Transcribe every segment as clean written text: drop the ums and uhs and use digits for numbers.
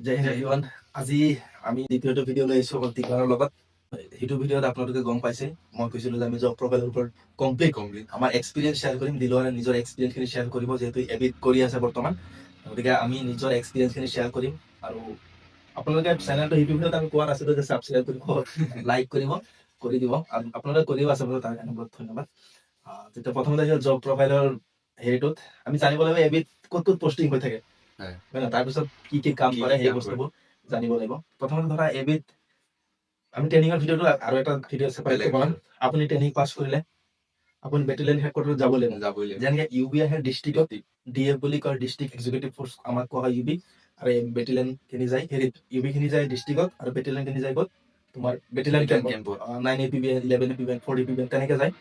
জয় Hind everyone. আজি আমি দ্বিতীয়টো ভিডিঅ' লৈ আহিছোঁ অতিকাৰৰ লগত। সেইটো ভিডিঅ'ত আপোনালোকে গম পাইছে মই কৈছিলোঁ যে আমি জব প্ৰফাইলৰ ওপৰত কমপ্লিট আমাৰ এক্সপিৰিয়েঞ্চ শ্বেয়াৰ কৰিম। দিলৱাৰে নিজৰ এক্সপিৰিয়েঞ্চখিনি শ্বেয়াৰ কৰিব, যিহেতু এবিট কৰি আছে বৰ্তমান। গতিকে আমি নিজৰ এক্সপিৰিয়েঞ্চখিনি শ্বেয়াৰ কৰিম। আৰু আপোনালোকে চেনেলটো সেইটো ভিডিঅ'ত আমি কোৱা নাছিলোঁ যে ছাবস্ক্ৰাইব কৰিব, লাইক কৰিব, কৰি দিব। আৰু আপোনালোকে কৰিও আছে বাৰু, তাৰ কাৰণে বহুত ধন্যবাদ। তেতিয়া প্ৰথমতে আহিল জব প্ৰফাইলৰ হেৰিটোত আমি জানিব লাগিব এবিট ক'ত ক'ত পষ্টিং হৈ থাকে, হয় না? তাৰপিছত কি কাম কৰে সেই বস্তুবোৰ জানিব লাগিব। প্ৰথমতে ধৰা এবিট আমি ট্ৰেইনিঙৰ ভিডিঅ'টো আৰু এটা ভিডিঅ' ছেপাৰেটকৈ বনাম। আপুনি ট্ৰেইনিং পাছ কৰিলে আপুনি বেটেলিয়ন হেডকোৱাৰ্টাৰত যাব লাগিব। যেনেকে ইউবি আহে ডিষ্ট্ৰিক্টত, ডিএফ বুলি কয়, ডিষ্ট্ৰিক্ট এক্সিকিউটিভ ফ'ৰ্চ আমাক কোৱা হয় ইউবি। আৰু এই বেটেলিয়ন খিনি যায় হেৰিত, ইউবি খিনি যায় ডিষ্ট্ৰিক্টত আৰু বেটেলিয়ন খিনি যায় ক'ত? তোমাৰ বেটেলিয়ন কেম্পত। 9 এপিবি, 11 এপিবি, 4 এপিবি তেনেকে যায়।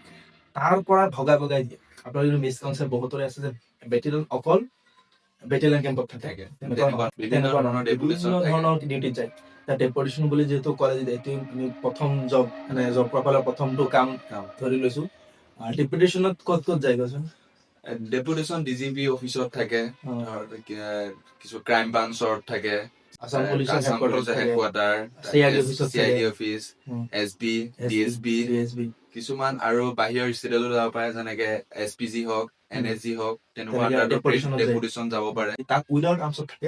তাৰ পৰা ভগাই দিয়ে। আপোনাৰ যিটো মিছকনচেপ্ট বহুতৰে আছে যে বেটেলিয়ন অকল বেটেলিয়ন কেম্পত থাকে, বিভিন্ন ধৰণৰ ডিউটিত যায়। ডেপুটেশ্যন বুলি যিহেতু ক'লে, এইটো প্ৰথম জব, মানে জব প্ৰফাইলৰ প্ৰথমটো কাম ধৰি লৈছো। ডেপুটেশ্যনত ক'ত যায় কোৱাচোন? ডেপুটেশ্যন ডিজিপি অফিচত থাকে, কিছু ক্ৰাইম ব্ৰাঞ্চত থাকে, আসাম পুলিচৰ headquarter, CID office, S B, DSB, কিছুমান আৰু বাহিৰৰ ষ্টেটতো যাব পাৰে, যেনেকে এছপিজি হওক, এনএছজি হওক, তেনেকুৱা ডেপুটেশ্যন যাব পাৰে। তাত উইদাউট আৰ্মছত থাকে,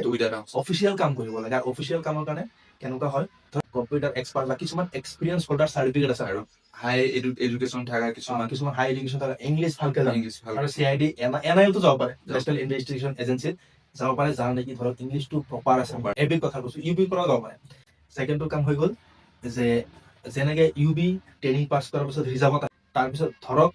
অফিচিয়েল কাম কৰিব লাগে। আৰু অফিচিয়েল কামৰ কাৰণে কেনেকুৱা হয়, কম্পিউটাৰ এক্সপাৰ্ট বা কিছুমান এক্সপিৰিয়েঞ্চ হোল্ডাৰ চাৰ্টিফিকেট আছে, আৰু হাই এডুকেশ্যন থকা কিছুমান হাই এডুকেশ্যন থকা, ইংলিছ ভালকে জানে। আৰু চিআইডি এনআইওতো যাব পাৰে, নেশ্যনেল ইনভেষ্টিগেশ্যন এজেঞ্চিত যাব পাৰে, যাৰ নেকি ধৰক ইংলিছটো প্ৰপাৰ আছে। এবিৰ কথা কৈছো, ইউবিৰ পৰাও যাব পাৰে। ছেকেণ্ডটো কাম হৈ গ'ল যে যেনেকে ইউবি ট্ৰেইনিং পাছ কৰাৰ পিছত ৰিজাৰ্ভত, তাৰপিছত ধৰক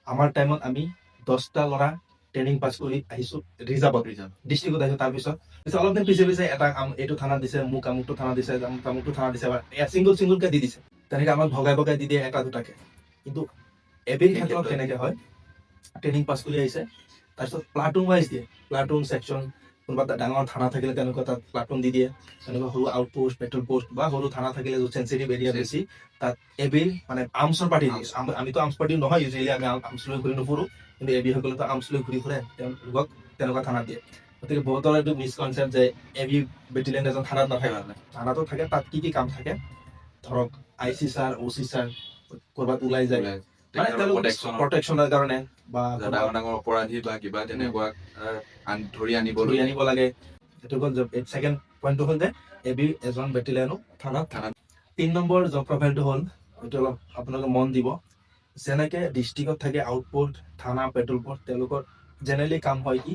আমাৰ টাইমত আমি 10টা ল'ৰা ট্ৰেইনিং পাছ কৰি আহিছো ৰিজাৰ্ভত, ডিষ্ট্ৰিক্টত আহিছো। তাৰপিছত অলপ দিন পিছে এটা এইটো থানা দিছে, মোক আমুকটো থানা দিছে, আমুকটো থানা দিছে, চিংগুলকে দি দিছে। তেনেকে আমাক ভগাই দি দিয়ে এটা দুটাকে। কিন্তু এবিৰ ক্ষেত্ৰত কেনেকে হয়, ট্ৰেইনিং পাছ কৰি আহিছে, তাৰপিছত প্লাটুন ৱাইজ দিয়ে, প্লাটুন ছেকশ্যন। কোনোবা ডাঙৰ থানা থাকিলে তেনেকুৱা তাত প্লাটুন দি দিয়ে, তেনেকুৱা সৰু আউটপোষ্ট, পেট্ৰল পোষ্ট বা সৰু থানা থাকিলে য'ত চেঞ্চিটিভ এৰিয়া বেছি, তাত এবিৰ মানে আৰ্মছৰ পাৰ্টি দিয়ে। আমিতো আৰ্মছ পাৰ্টি নহয়, ইউজুৱেলি আমি আৰ্মছ লৈ ঘূৰি নুফুৰো, কিন্তু এবি সকলেতো আৰ্মছ লৈ ঘূৰি ফুৰে, তেওঁলোকক তেনেকুৱা থানাত দিয়ে। গতিকে বহুতৰ এইটো মিছকনচেপ্ট যে এবি বেটেলিয়ন এজন থানাত নাথাকে। থানাতো থাকে, তাত কি কাম থাকে, ধৰক আইচি ছাৰ, অচি ছাৰ ক'ৰবাত ওলাই যায়, প্ৰটেকশ্যনৰ কাৰণে বা ডাঙৰ অপৰাধী বা কিবা তেনেকুৱা ধৰি আনিব লাগে। সেইটো হ'ল ছেকেণ্ড পইণ্টটো হ'ল যে এবি এজন বেটেলিয়নো থানাত। 3 নম্বৰ জব প্ৰফাইলটো হ'ল, এইটো অলপ আপোনালোকে মন দিব। যেনেকে ডিষ্ট্ৰিক্টত থাকে আউটপোষ্ট, থানা, পেট্ৰল পোষ্ট, তেওঁলোকৰ জেনেৰেলি কাম হয় কি,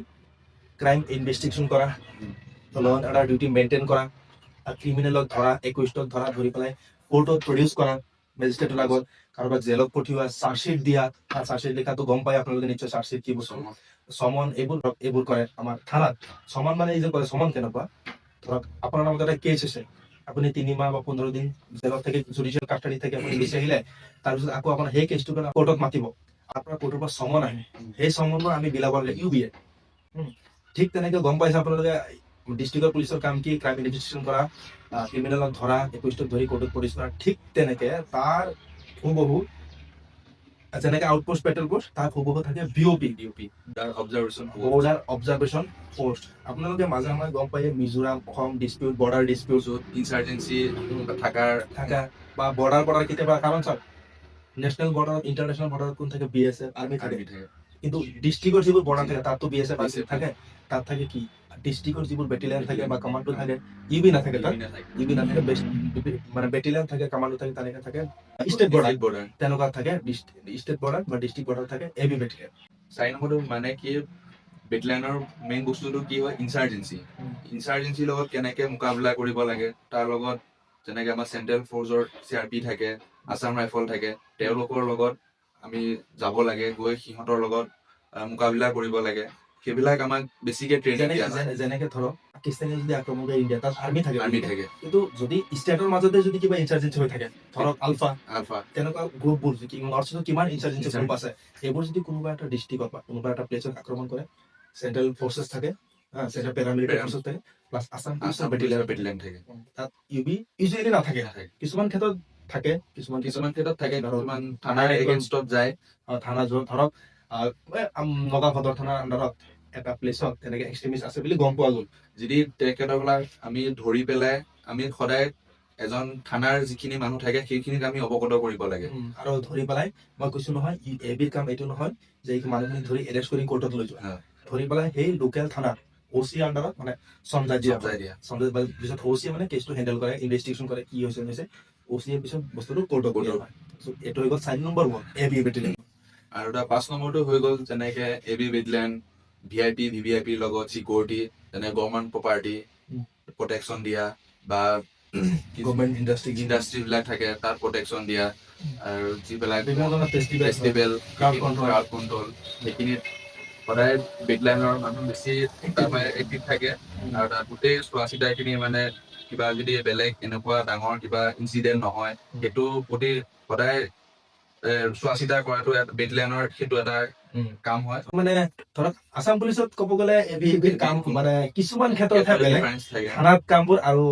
ক্ৰাইম ইনভেষ্টিগেশ্যন কৰা, ল এণ্ড অৰ্ডাৰ ডিউটি মেইনটেইন কৰা, ক্ৰিমিনেলক ধৰা, একুইষ্টক ধৰা, ধৰি পেলাই কোৰ্টত প্ৰডিউচ কৰা, মেজিষ্ট্ৰেটৰ আগত, কাৰোবাক জেলত পঠিওৱা, চাৰ্জশ্বিট দিয়া। চাৰ্জশ্বিট লিখাটো গম পায় আপোনালোকে নিশ্চয়, চাৰ্জশ্বিট কি বস্তু, সমন, এইবোৰ কৰে আমাৰ থানাত। সমন মানে এই যে কৰে, সমন কেনেকুৱা, ধৰক আপোনাৰ নামত এটা কেছ হৈছে, আপুনি 3 মাহ বা 15 দিন জেলত থাকি, জুডিচিয়েল কাষ্টাডি থাকি আপুনি গুচি আহিলে, তাৰপিছত আকৌ আপোনাৰ সেই কেছটো কাৰণে কোৰ্টত মাতিব, আপোনাৰ কোৰ্টৰ পৰা সমন আহে, সেই সমনৰ আমি বিলাব লাগে ইউবিয়ে। ঠিক তেনেকে গম পাইছে আপোনালোকে ডিষ্ট্ৰিক্টৰ পুলিচৰ কাম কি, ক্ৰাইম ইনভেষ্টিগেশ্যন কৰা, ক্ৰিমিনেলক ধৰা, একুইষ্টক ধৰি কোৰ্টত প্ৰডিউচ কৰা। ঠিক তেনেকে তাৰ হুবহু যেনেকে আউটপোষ্ট, পেট্ৰল পোষ্ট, তাৰ হুবহু থাকে বিঅপি, বৰ্ডাৰ অবজাৰভেশ্যন পোষ্ট। আপোনালোকে মাজে সময়ে গম পায় মিজোৰাম, অসম ডিস্পিউট, বৰ্ডাৰ ডিস্পিউট, ইনচাৰ্জেঞ্চি থাকা বা বৰ্ডাৰ কেতিয়াবা, কাৰণ চাওক নেশ্যনেল বৰ্ডাৰত, ইণ্টাৰনেশ্যনেল বৰ্ডাৰত কোন থাকে, বিএছএফ, আৰ্মি থাকে। কিন্তু ডিষ্ট্ৰিক্টৰ যিবোৰ বৰ্ডাৰ থাকে তাততো বিএছএফ থাকে। তাত থাকে কি, ডিষ্ট্ৰিক্টৰ যিবোৰ বেটেলিয়ন থাকে বা কমাণ্ডো থাকে, ইউবি নাথাকে তাত, মানে বেটেলিয়ন থাকে, কমাণ্ডো থাকে, তেনেকে থাকে ষ্টেট বৰ্ডাৰ, তেনেকুৱা থাকে ষ্টেট বৰ্ডাৰ বা ডিষ্ট্ৰিক্ট বৰ্ডাৰ থাকে এবি বেটেলিয়ন। 4 নম্বৰটো মানে কি, বেটেলিয়নৰ মেইন বস্তুটো কি হয়, ইনচাৰ্জেঞ্চিৰ লগত কেনেকে মোকাবিলা কৰিব লাগে, তাৰ লগত যেনেকে আমাৰ চেন্ট্ৰেল ফ'ৰ্চৰ চিআৰপি থাকে, আছাম ৰাইফল থাকে, তেওঁলোকৰ লগত আমি যাব লাগে, গৈ সিহঁতৰ লগত মোকাবিলা কৰিব লাগে। সেইবিলাক আমাক বেছিকে ট্ৰেইনিং দিয়া হয়। যেনেকে ধৰক পাকিস্তানে যদি আক্ৰমণ কৰে ইণ্ডিয়া, তাত আৰ্মি থাকে। কিন্তু যদি ষ্টেটৰ মাজতে যদি কিবা ইনচাৰ্জেঞ্চি হৈ থাকে, ধৰক আলফা তেনেকুৱা গ্ৰুপবোৰ, নৰ্থ ইষ্টত কিমান ইনচাৰ্জেঞ্চি গ্ৰুপ আছে, সেইবোৰ যদি কোনোবা এটা ডিষ্ট্ৰিক্টত বা কোনোবা এটা প্লেচত আক্ৰমণ কৰে, চেন্ট্ৰেল ফ'ৰ্চেছ থাকে, চেন্ট্ৰেল পেৰামিলিটাৰী ফ'ৰ্চেছ থাকে, প্লাছ আছাম পুলিচৰ বেটেলিয়ন থাকে। তাত ইউবি ইউজুৱেলি নাথাকে, কিছুমান ক্ষেত্ৰত থাকে, কিছুমান ক্ষেত্ৰত থাকে, কিছুমান থানাৰ এগেইনষ্টত যায়। থানা ধৰক নগাঁও সদৰ থানাৰ আণ্ডাৰত এটা প্লেচত তেনেকে এক্সট্ৰিমিষ্ট আছে বুলি গম পোৱা গ'ল। যদি তেখেতসকলক আমি ধৰি পেলাই আমি সদায় এজন থানাৰ যিখিনি মানুহ থাকে সেইখিনিক আমি অৱগত কৰিব লাগে। আৰু ধৰি পেলাই মই কৈছো নহয় এবিৰ কাম এইটো নহয় যে এই মানুহখিনি ধৰি এৰেষ্ট কৰি কোৰ্টত লৈ যোৱা, হয়। ধৰি পেলাই সেই লোকেল থানাত OC আণ্ডাৰত মানে চমজাই দিয়া চমজাই দিয়া। চমজাই পিছত OC মানে কেছটো হেণ্ডেল কৰে, ইনভেষ্টিগেশ্যন কৰে, কি হৈছে OC এৰ পিছত বস্তুটো কোৰ্টত দিয়া হয়। So, এইটো হৈ গ'ল চাইন নম্বৰ 1 AB বেটেলিয়ন। আৰু তাৰ 5 নম্বৰটো হৈ গ'ল যেনেকে AB বেটেলিয়ন VIP VVIP লগত চিকিউৰিটি, যেনে গভৰ্ণমেণ্ট প্ৰপাৰ্টি প্ৰটেকশ্যন দিয়া বা গভৰ্ণমেণ্ট ইণ্ডাষ্ট্ৰী বিলাক থাকে তাত প্ৰটেকশ্যন দিয়া, আৰু যিবিলাক বিভিন্ন ধৰণৰ festival crowd control। Crowd control সেইখিনিত সদায় বেটলাইনৰ মানুহ বেছি তাৰমানে এক্টিভ থাকে। আৰু তাত গোটেই চোৱা চিতাখিনি মানে কিবা যদি বেলেগ এনেকুৱা ডাঙৰ কিবা ইনচিডেণ্ট নহয় সেইটো প্ৰতি সদায় চোৱা চিতা কৰাটো বেটলাইনৰ সেইটো এটা কাম হয়। মানে ধৰক আসাম পুলিচত ক'ব গ'লে এবিৰ কাম মানে কিছুমান ক্ষেত্ৰত বেলেগ, ডিফাৰেঞ্চ থাকে। থানাত কামবোৰ আৰু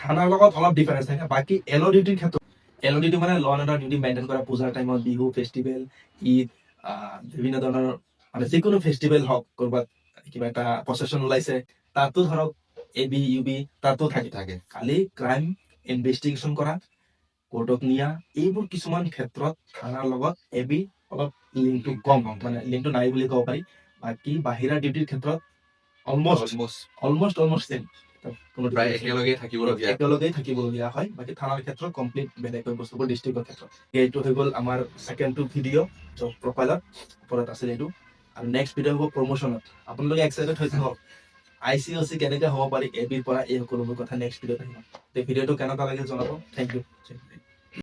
থানাৰ লগত অলপ ডিফাৰেঞ্চ থাকে। বাকী এল ডিউটিৰ ক্ষেত্ৰত এল ডিউটি মানে ল এণ্ড অৰ্ডাৰ ডিউটি মেইনটেইন কৰা, পূজাৰ টাইমত বিহু ফেষ্টিভেল ঈদ বিভিন্ন ধৰণৰ মানে যিকোনো ফেষ্টিভেল হওক, ক'ৰবাত কিবা এটা প্ৰচেছন ওলাইছে তাতো ধৰক AB UB তাতো থাকে। খালি ক্ৰাইম ইনভেষ্টিগেশ্যন কৰা, কোৰ্টত নিয়া, এইবোৰ কিছুমান ক্ষেত্ৰত থানাৰ লগত এবি অলপ লিংকটো কম, মানে লিংকটো নাই বুলি ক'ব পাৰি। বাকী বাহিৰা ডিউটিৰ ক্ষেত্ৰত অলমষ্ট চেম, প্ৰায় একেলগে থাকিবলগীয়া হয়। বাকী থানাৰ ক্ষেত্ৰত কমপ্লিট বেলেগ বস্তুবোৰ ডিষ্ট্ৰিক্টৰ ক্ষেত্ৰত। এইটো হৈ গ'ল আমাৰ ছেকেণ্ডটো ভিডিঅ' জব প্ৰফাইলৰ ওপৰত আছিল এইটো। আৰু নেক্সট ভিডিঅ' হ'ব প্ৰমোশ্যনত। আপোনালোকে এক্সাইটেড হৈ থাকক, ICOC কেনেকে হ'ব পাৰি এবিৰ পৰা এই সকলোবোৰ কথা নেক্সট ভিডিঅ'ত আহিব। ভিডিঅ'টো কেনেকুৱা লাগিল জনাব। Thank U.